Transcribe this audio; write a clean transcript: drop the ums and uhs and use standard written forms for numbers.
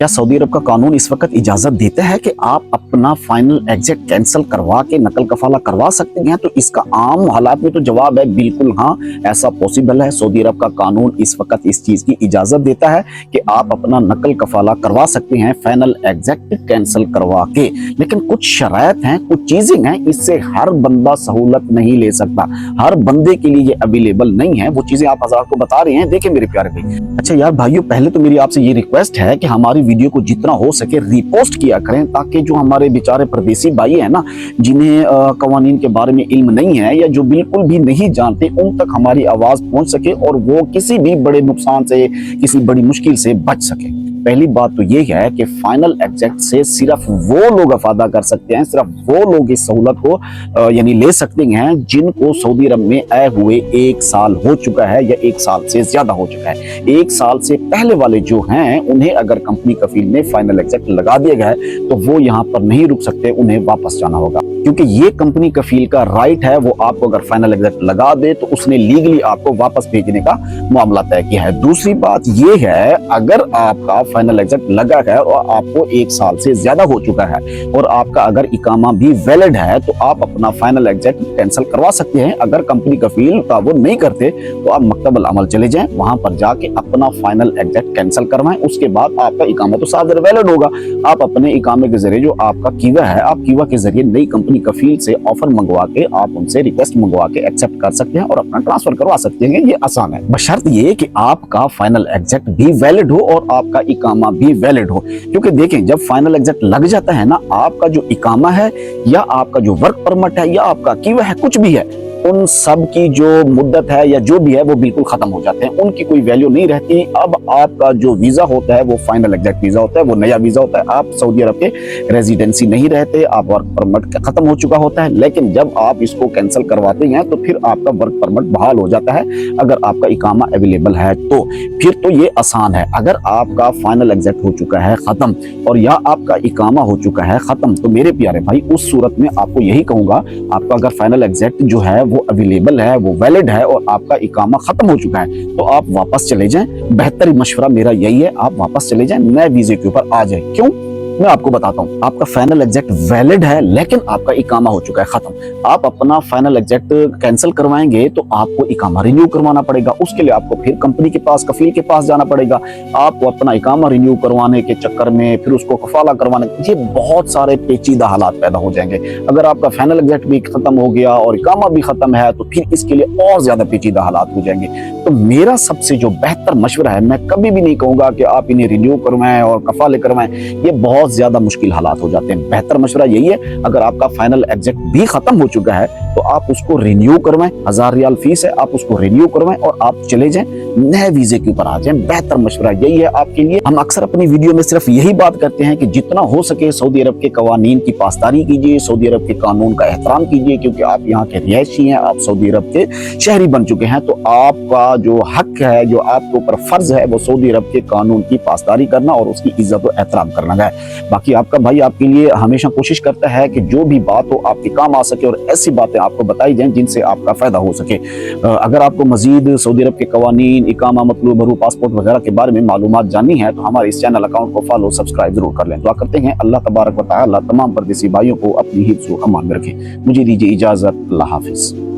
क्या सऊदी अरब का कानून इस वक्त इजाजत देता है कि आप अपना फाइनल एग्जिट कैंसिल करवा के नकल कफाला करवा सकते हैं? तो इसका आम हालात में तो जवाब है बिल्कुल हाँ, ऐसा पॉसिबल है। सऊदी अरब का कानून इस वक्त इस चीज की इजाजत देता है कि आप अपना नकल कफाला करवा सकते हैं फाइनल एग्जिट कैंसिल करवा के, लेकिन कुछ शरायत हैं, कुछ चीजें हैं, इससे हर बंदा सहूलत नहीं ले सकता, हर बंदे के लिए ये अवेलेबल नहीं है। वो चीजें आप हज़रात को बता रहे हैं, देखें मेरे प्यारे भाई। अच्छा यार भाइयों, पहले तो मेरी आपसे ये रिक्वेस्ट है कि हमारी वीडियो को जितना हो सके रीपोस्ट किया करें, ताकि जो हमारे बेचारे परदेसी भाई हैं ना, जिन्हें कवानीन के बारे में इल्म नहीं है या जो बिल्कुल भी नहीं जानते, उन तक हमारी आवाज पहुंच सके और वो किसी भी बड़े नुकसान से, किसी बड़ी मुश्किल से बच सके। पहली बात तो ये है कि फाइनल एग्जिट से सिर्फ वो लोग अफादा कर सकते हैं, सिर्फ वो लोग इस सहूलत को यानी ले सकते हैं जिनको सऊदी अरब में आए हुए 1 साल हो चुका है या 1 साल से ज्यादा हो चुका है। 1 साल से पहले वाले जो हैं, उन्हें अगर कंपनी कफील ने फाइनल एग्जिट लगा दिया गया है तो वो यहाँ पर नहीं रुक सकते, उन्हें वापस जाना होगा, क्योंकि ये कंपनी कफील का राइट है। वो आपको अगर फाइनल एग्जिट लगा दे तो उसने लीगली आपको वापस भेजने का मामला तय किया है। दूसरी बात ये है, अगर आपका फाइनल एग्जिट लगा है और आपको 1 साल से ज्यादा हो चुका है और आपका अगर इकामा भी वैलिड है, तो आप अपना फाइनल एग्जिट कैंसिल करवा सकते हैं। अगर कंपनी कफील का वो नहीं करते तो आप मकतबल अमल चले जाएं, वहां पर जाके अपना फाइनल एग्जिट कैंसिल करवाएं। उसके बाद आपका इकामा तो सादर वैलिड होगा। आप अपने इकामे के जरिए, जो आपका कीवा है, आप कीवा के जरिए नई कंपनी कफील से ऑफर मंगवा के, आप उनसे रिक्वेस्ट मंगवा के एक्सेप्ट कर सकते हैं और अपना ट्रांसफर करवा सकते हैं। ये आसान है, बशर्त ये कि आपका फाइनल एग्जिट भी वैलिड हो और आपका इकामा भी वैलिड हो। क्योंकि देखें, जब फाइनल एग्जिट लग जाता है ना, आपका जो इकामा है या आपका जो वर्क परमिट है या आपका कीवा है, कुछ भी है, उन सब की जो मुद्दत है या जो भी है वो बिल्कुल खत्म हो जाते हैं, उनकी कोई वैल्यू नहीं रहती। अब आपका जो वीजा होता है वो फाइनल एग्जिट वीजा होता है, वो नया वीजा होता है। आप सऊदी अरब के रेजिडेंसी नहीं रहते, आप वर्क परमिट खत्म हो चुका होता है। लेकिन जब आप इसको कैंसिल करवाते हैं तो फिर आपका वर्क परमिट बहाल हो जाता है, अगर आपका इकामा अवेलेबल है तो। फिर तो ये आसान है, अगर आपका फाइनल एग्जिट हो चुका है खत्म और या आपका इकामा हो चुका है खत्म, तो मेरे प्यारे भाई उस सूरत में आपको यही कहूंगा, आपका अगर फाइनल एग्जिट जो है वो अवेलेबल है, वो वैलिड है और आपका इकामा खत्म हो चुका है, तो आप वापस चले जाएं। बेहतर मशवरा मेरा यही है, आप वापस चले जाएं, नए वीजे के ऊपर आ जाएं। क्यों? मैं आपको बताता हूं। आपका फाइनल एग्जिट वैलिड है लेकिन आपका इकामा हो चुका है खत्म। आप अपना फाइनल एग्जिट कैंसिल करवाएंगे तो आपको इकामा रिन्यू करवाना पड़ेगा। उसके लिए आपको फिर कंपनी के पास, कफील के पास जाना पड़ेगा। आपको अपना इकामा रिन्यू करवाने के चक्कर में फिर उसको कफाला करवाने, ये बहुत सारे पेचीदा हालात पैदा हो जाएंगे। अगर आपका फाइनल एग्जिट भी खत्म हो गया और इकामा भी खत्म है तो फिर इसके लिए और ज्यादा पेचीदा हालात हो जाएंगे। तो मेरा सबसे जो बेहतर मशवरा है, मैं कभी भी नहीं कहूंगा कि आप इन्हें रिन्यू करवाएं और कफाले करवाएं, ये बहुत ज्यादा मुश्किल हालात हो जाते हैं। बेहतर मशवरा यही है, अगर आपका फाइनल एग्जिट भी खत्म हो चुका है तो आप उसको रिन्यू करवाएं। 1000 रियाल फीस है, आप उसको रिन्यू करवाएं और आप चले जाएं, नए वीजे के ऊपर आ जाएं। बेहतर मशवरा यही है आपके लिए। हम अक्सर अपनी वीडियो में सिर्फ यही बात करते हैं कि जितना हो सके सऊदी अरब के कवानीन की पासदारी कीजिए, सऊदी अरब के कानून का एहतराम कीजिए, क्योंकि आप यहाँ के रिहायशी हैं, आप सऊदी अरब के शहरी बन चुके हैं। तो आपका जो हक है, जो आपके ऊपर फर्ज है, वो सऊदी अरब के कानून की पासदारी करना और उसकी इज्जत और एहतराम करना है। बाकी आपका भाई आपके लिए हमेशा कोशिश करता है कि जो भी बात हो आपके काम आ सके और ऐसी बातें आपको बताई जाएं जिनसे आपका फायदा हो सके। अगर आपको मजीद सऊदी अरब के कवानीन, इकामा, मतलूब हरू, पासपोर्ट वगैरह के बारे में मालूमात जाननी है तो हमारे इस चैनल अकाउंट को फॉलो, सब्सक्राइब जरूर कर लें। दुआ करते हैं अल्लाह तबारक व तआला तमाम परदेसी भाइयों को अपनी हिफ्ज़ व अमान में रखे। मुझे दीजिए इजाजत, अल्लाह हाफिज।